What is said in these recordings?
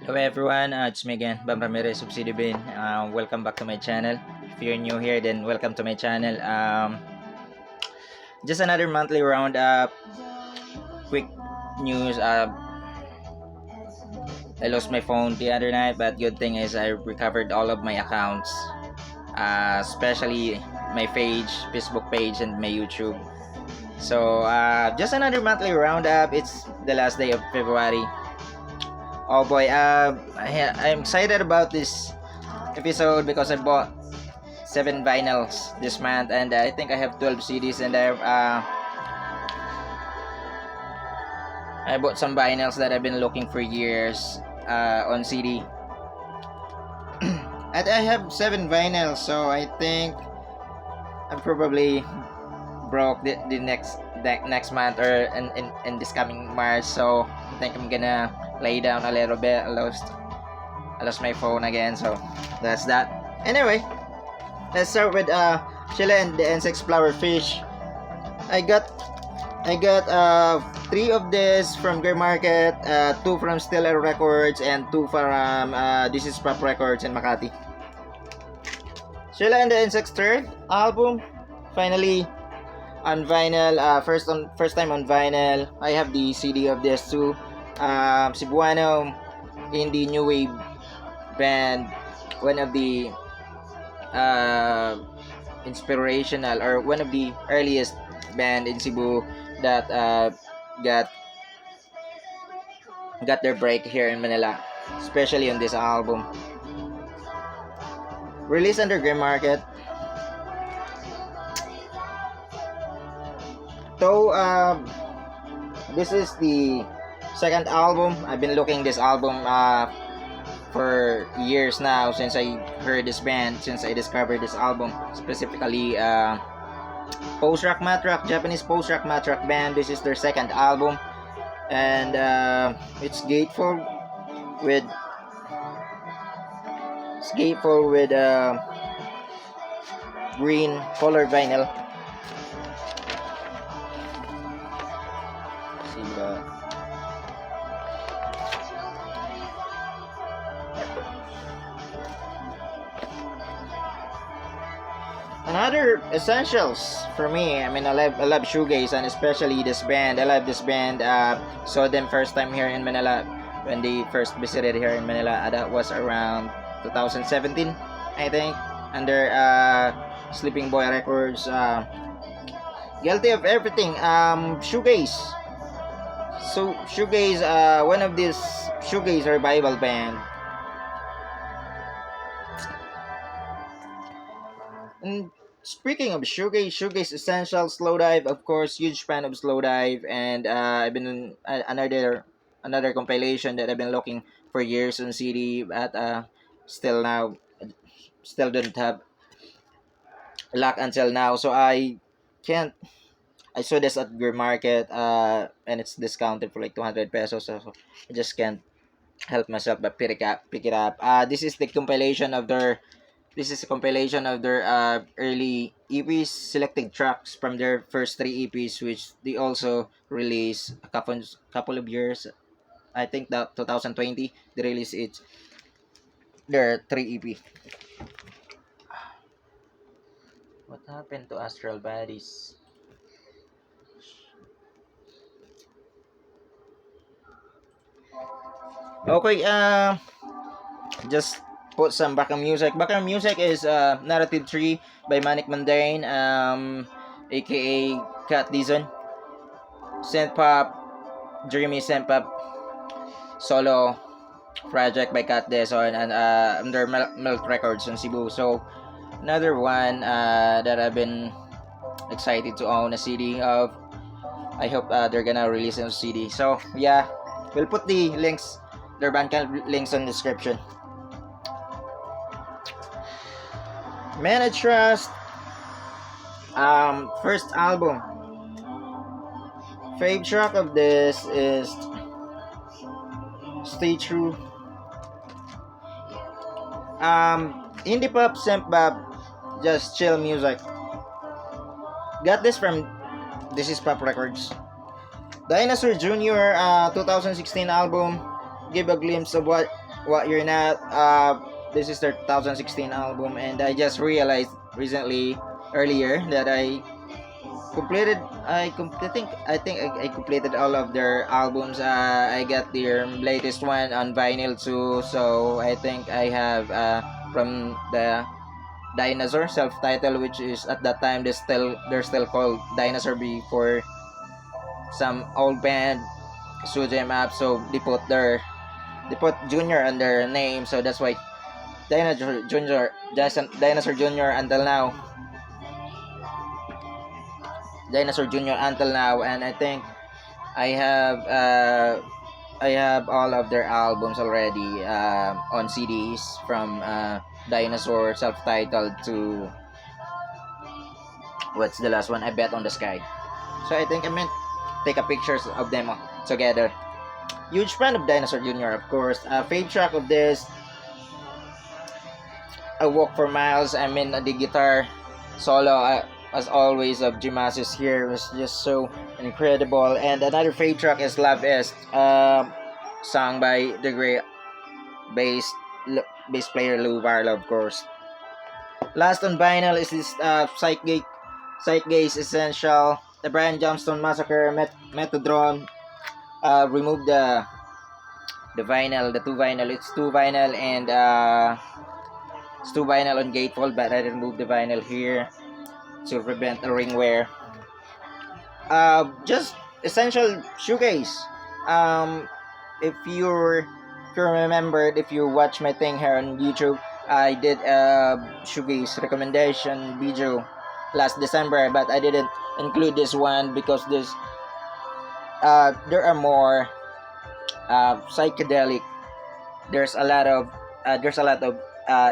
Hello everyone, it's me again, Bam Ramirez of CDBin. Welcome back to my channel. If you're new here, then welcome to my channel. Just another monthly roundup. Quick news. I lost my phone the other night, but good thing is I recovered all of my accounts, especially my page, Facebook page, and my YouTube. So just another monthly roundup. It's the last day of February. Oh boy, I'm excited about this episode because I bought 7 vinyls this month, and I think I have 12 CDs, and I bought some vinyls that I've been looking for years on CD. And I have 7 vinyls, so I think I'm probably broke the next month or in this coming March. So I think I'm gonna lay down a little bit. I lost my phone again, so that's that. Anyway, let's start with Sheila and the Insects Flower Fish. I got 3 of this from Grey Market, 2 from Stellar Records, and 2 from This Is Pop Records in Makati. Sheila and the Insects third album, finally on vinyl. First time on vinyl. I have the CD of this too. Cebuano indie new wave band, one of the inspirational or one of the earliest band in Cebu that got their break here in Manila, especially on this album. Released under Grey Market. So this is the second album. I've been looking this album for years now, since I heard this band, since I discovered this album, specifically post-rock math rock, Japanese post-rock math rock band. This is their second album, and it's gatefold with green color vinyl. See ba? Another essentials for me. I mean, I love shoegaze, and especially this band. I love this band. Saw them first time here in Manila when they first visited here in Manila. That was around 2017, I think, under Sleeping Boy Records. Guilty of everything. Shoegaze. So shoegaze, one of these shoegaze revival band. And speaking of shoegaze essential, Slowdive, of course, huge fan of Slowdive, and I've been another compilation that I've been looking for years on CD, but still don't have luck until now. So can't. I saw this at Grey Market, and it's discounted for like 200 pesos. So I just can't help myself but pick it up. This is the compilation of their. This is a compilation of their early EPs, selected tracks from their first 3 EPs, which they also released a couple of years. I think that 2020 they released their 3 EP. What happened to Astral Bodies? Okay, just put some background music. Background music is Narrative 3 by Manic Mundane, aka Cat Dizon. Synth Pop, Dreamy Synth Pop solo project by Cat Dizon, and under Milk Records in Cebu. So another one that I've been excited to own a CD of. I hope they're gonna release a CD. So yeah, we'll put the links, their Bandcamp links in the description. Man I Trust, first album. Fave track of this is Stay True. Indie pop, synth pop, just chill music. Got this from This Is Pop Records. Dinosaur Jr. 2016 album. Give a glimpse of what What You're Not. This is their 2016 album, and I just realized recently, earlier, that completed. I think I completed all of their albums. I got their latest one on vinyl too. So I think I have from the Dinosaur self-titled, which is at that time they're still called Dinosaur before some old band sued them up. So they put Junior on their name. So that's why Dinosaur Junior until now. Dinosaur Junior until now, and I think I have uh, I have all of their albums already on CDs from Dinosaur self-titled to what's the last one? I Bet on the Sky. So I think I meant take a pictures of them together. Huge fan of Dinosaur Jr. of course. Fave track of this, I Walk for Miles. I mean the guitar solo as always of Jimasis here was just so incredible. And another fave track is Love Is, sung by the great bass bass player Lou Barlow, of course. Last on vinyl is this Psych Essential, the Brian Johnston Massacre, Methodron. Remove the vinyl, the two vinyl. It's two vinyl and it's two vinyl on gatefold, but I removed the vinyl here to prevent the ring wear. Just essential shoegaze. Um, if you remembered, if you watch my thing here on YouTube, I did a shoegaze recommendation video last December, but I didn't include this one because there are more psychedelic. There's a lot of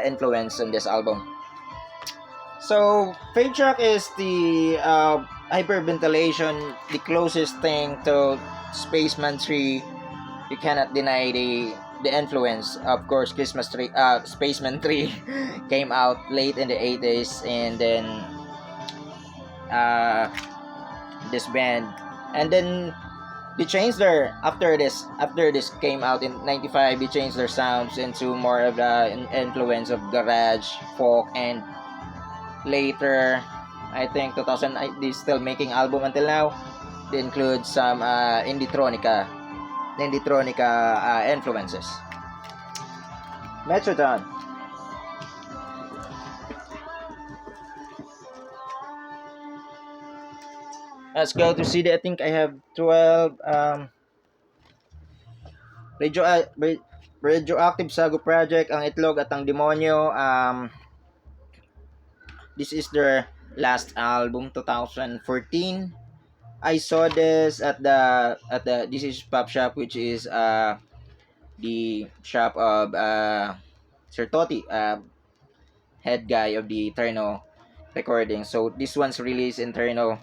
influence in this album. So fave track is the hyperventilation, the closest thing to Spaceman 3. You cannot deny the influence. Of course, Spaceman 3 came out late in the 80s, and then this band, and then they changed their after this came out in 95. They changed their sounds into more of the influence of garage, folk, and later I think 2000 they still making album until now. They include some indie-tronica influences. Metrodon. Let's go to CD. I think I have 12 radio radioactive sago project, ang itlog at ang demonyo. This is their last album, 2014. I saw this at the this is pop shop, which is the shop of Sir Toti, head guy of the Eterno recording. So this one's released in Eterno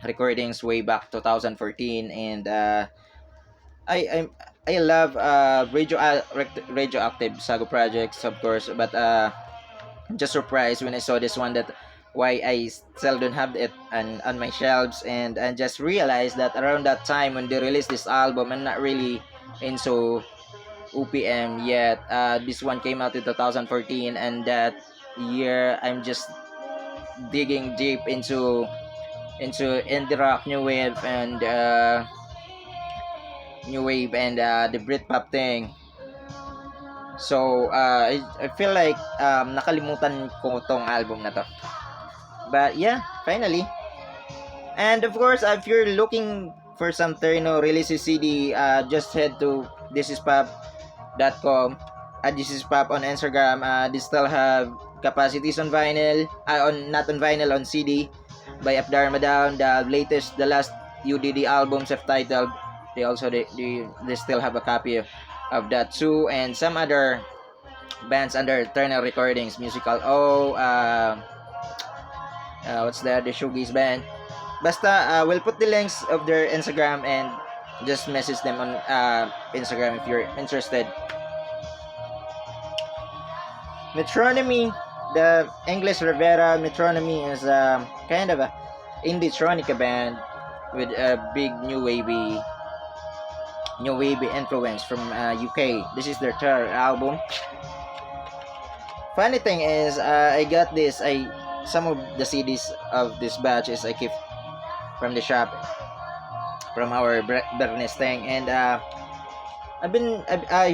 recordings way back 2014, and I I love radioactive sago projects, of course, but I'm just surprised when I saw this one that why I still don't have it on my shelves, and I just realized that around that time when they released this album, I'm not really into OPM yet. This one came out in 2014, and that year I'm just digging deep into indie rock, new wave, and the Britpop thing. So I feel like nakalimutan ko tong album na to. But yeah, finally. And of course, if you're looking for some Terno releases CD, just head to thisispop.com. This is Pop on Instagram. They still have capacities on vinyl, not on vinyl, on CD by Up Dharma Down. The last UDD album self-titled. They still have a copy of that too, and some other bands under Eternal Recordings, Musical O, what's that, the Shoegaze band. Basta, we'll put the links of their Instagram, and just message them on Instagram if you're interested. Metronomy, the English Rivera. Metronomy is kind of a indie tronica band with a big new wavy new wave influence from UK. This is their third album. Funny thing is, I got this. I some of the CDs of this batch is I keep from the shop from our Bernes thing, and I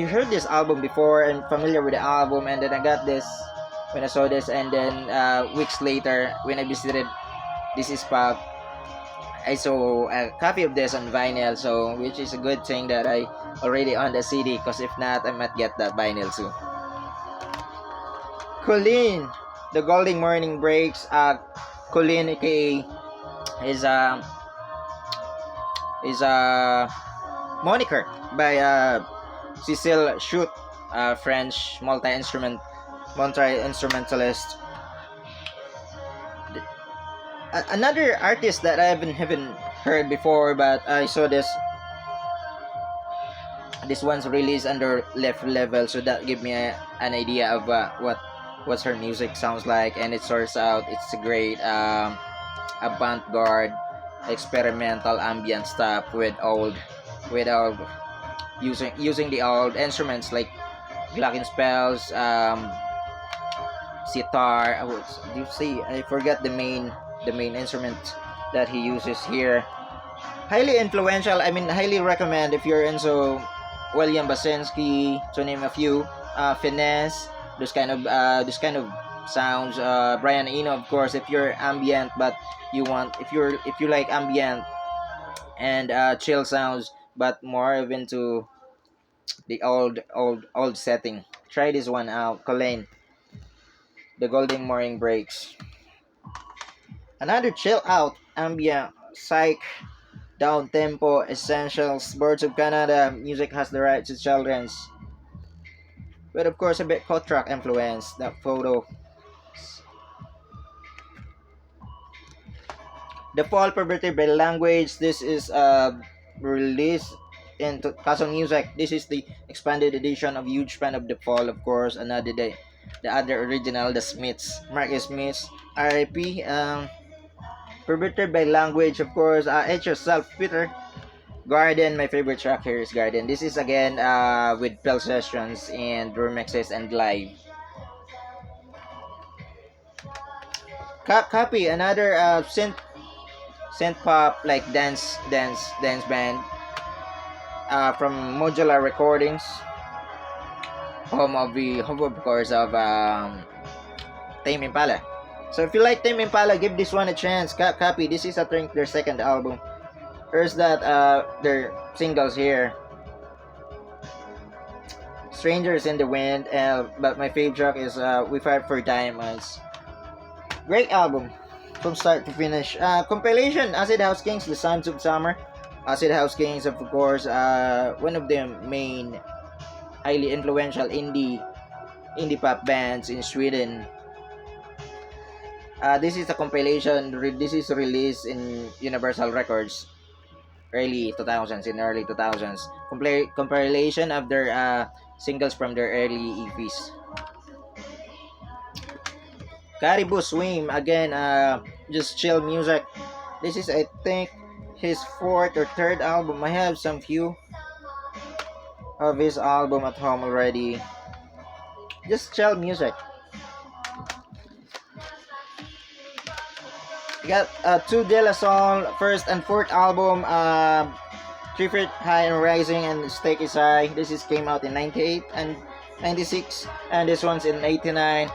heard this album before and familiar with the album, and then I got this when I saw this, and then weeks later when I visited This Is Pop, I saw a copy of this on vinyl, so which is a good thing that I already on the CD, because if not, I might get that vinyl too. Colleen, the Golden Morning Breaks. Colleen, aka is a moniker by Cecile Chute, a French multi-instrumentalist. Another artist that I haven't heard before, but I saw this one's released under Left Level, so that gave me an idea of what's her music sounds like, and it sorts out. It's a great avant-garde experimental ambient stuff with old using the old instruments like glockenspiels, sitar. Do you see? I forgot the main instrument that he uses here. Highly influential. I mean, highly recommend if you're into William Basinski, to name a few. Finesse, those kind of sounds. Brian Eno, of course, if you're ambient, but you want if you like ambient and chill sounds, but more into the old setting. Try this one out, Colleen. The Golden Morning Breaks. Another chill out ambient psych down tempo essentials. Birds of Canada. Music has the right to children's, but of course a bit hot track influence. That photo. The Fall Perverted by Language. This is released in Castle Music. This is the expanded edition of Huge Fan of The Fall, of course. Another day. The other original, the Smiths. Marcus Smiths. R.I.P. Perverted by Language, of course. It's Yourself, Peter. Garden, my favorite track here is Garden. This is again with Pell Sessions and remixes and live. Copy, another synth pop like dance band from Modular Recordings, home of course of Tame Impala. So if you like Tame Impala, give this one a chance. Copy. This is I think their second album. There's that their singles here. Strangers in the Wind, but my favorite track is We Fight for Diamonds. Great album from start to finish. Compilation, Acid House Kings, The Sons of Summer. Acid House Kings, of course, one of the main highly influential indie pop bands in Sweden. This is a compilation. This is released in Universal Records early 2000s. Compilation of their singles from their early EPs. Caribou Swim, again, just chill music. This is, I think, his fourth or third album. I have some few of his album at home already. Just chill music. We got two De La Soul, first and fourth album, 3 Feet High and Rising and Stake Is High. This is came out in 98 and 96, and this one's in 89.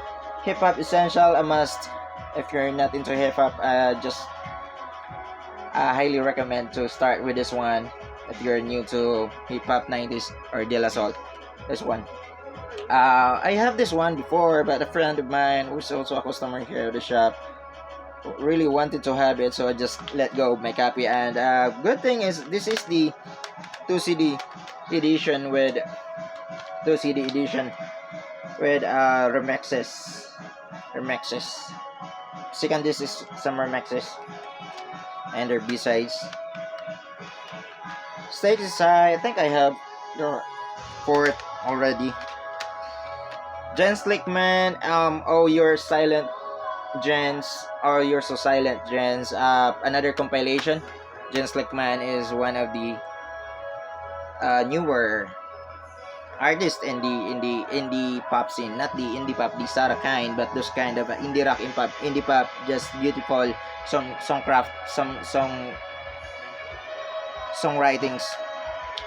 Hip Hop Essential, a must. If you're not into hip hop, just highly recommend to start with this one. If you're new to hip hop 90s or De La Soul, this one. I have this one before, but a friend of mine who's also a customer here at the shop really wanted to have it, so I just let go of my copy. And good thing is this is the 2 CD edition with remixes. Second, this is some remixes and their B-sides. Stakes is high. I think I have your fourth already. Jens Lickman, Oh You're Silent Jens, or You're So Silent Jens, another compilation. Jens Lickman is one of the newer artists in the indie pop scene, not the indie pop, the Sarah kind, but those kind of indie rock, indie pop, just beautiful songcraft, songwritings,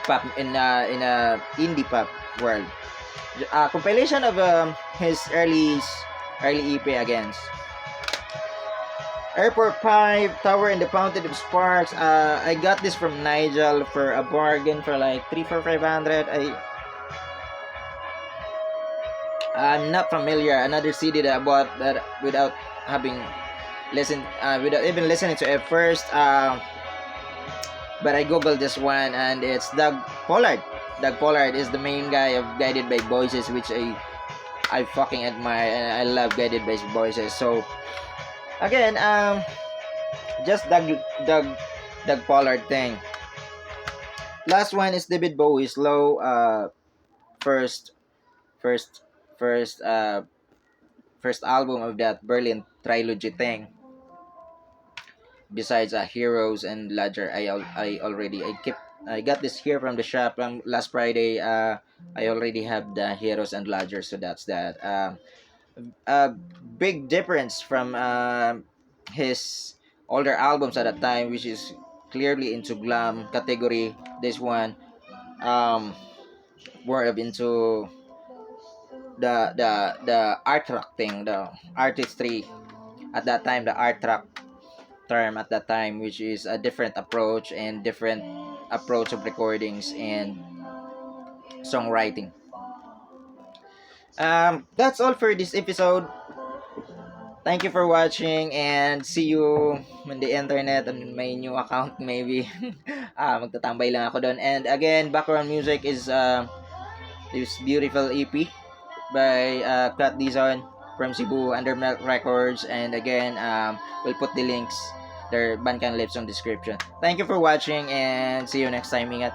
pop in a indie pop world. Compilation of his early EP against Airport Pipe, Tower in the Fountain of Sparks. I got this from Nigel for a bargain for like 3 for 500. I'm not familiar. Another CD that I bought that without having without even listening to it first. But I googled this one and it's Doug Pollard. Doug Pollard is the main guy of Guided by Voices, which I fucking admire and I love Guided by Voices. So again, just Doug Pollard thing. Last one is David Bowie's Low. First first first first album of that Berlin trilogy thing. Besides Heroes and Ledger, I got this here from the shop last Friday. I already have the Heroes and Ledger, so that's that. A big difference from his older albums at that time, which is clearly into glam category. This one, more of into the art rock thing, the artistry at that time, the art rock term at that time, which is a different approach and different approach of recordings and songwriting. That's all for this episode. Thank you for watching and see you on the internet on my new account maybe. Magtatambay lang ako doon. And again, background music is this beautiful EP by Kat Dizon from Cebu under Milk Records. And again, we'll put the links, their Bandcamp lips on description. Thank you for watching and see you next time. Ingat.